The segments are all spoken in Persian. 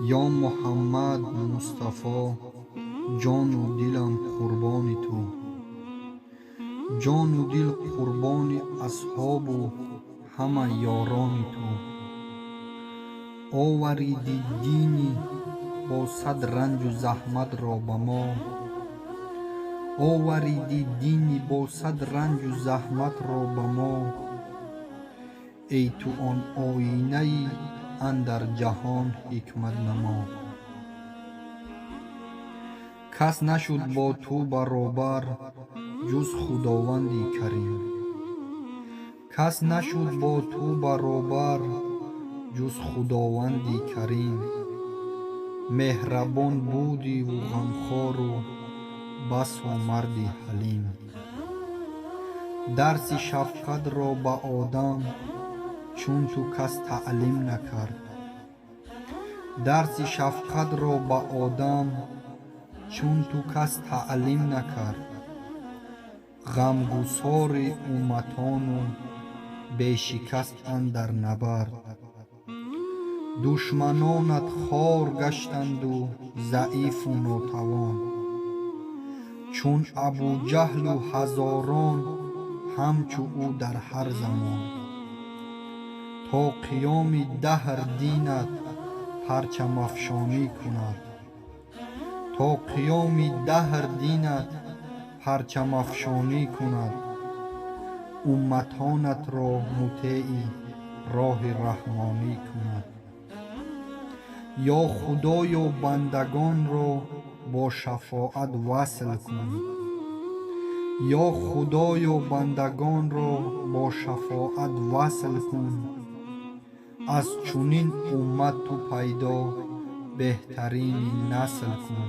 یا محمد مصطفی جان و دلم قربان تو، جان و دل قربان اصحاب و همه یاران تو. آوریدی دینی با صد رنج و زحمت را به ما، آوریدی دینی با صد رنج و زحمت را به ما. ای تو آن آینه ای اندر جهان حکمت نما. کس نشد با تو برابر جز خداوندی کریم، کس نشد با تو برابر جز خداوندی کریم. مهربان بودی و غمخوار و بس و مردی حلیم. درس شفقت را به آدم چون تو کس تعلیم نکرد، درس شفقت را به آدم چون تو کس تعلیم نکرد. غمگسار امتان و بیشکست اندر نبرد. دشمنانت خوار گشتند و ضعیف و ناتوان، چون ابوجهل و هزاران همچو او در هر زمان. تا قیام دهر دینت پرچم افشانی کند، تا قیام دهر دینت پرچم افشانی کند. امتانت را مطیع راه رحمانی کند. یا خدایا بندگان را با شفاعت وصل کن، یا خدایا بندگان را با شفاعت وصل کن. از چنین امت تو پیدا بهترین نسل کن.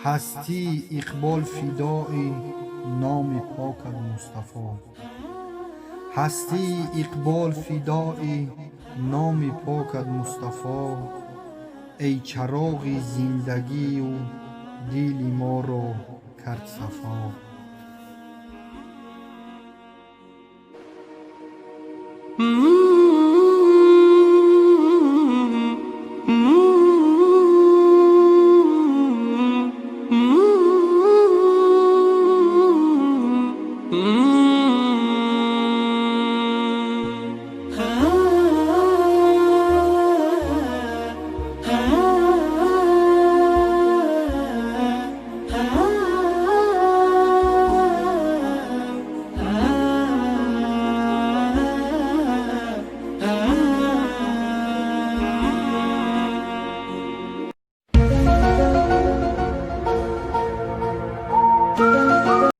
هستی اقبال فدای نام پاکت مصطفی، هستی اقبال فدای نام پاکت مصطفی. ای چراغ زندگی و دل ما را کرد صفا.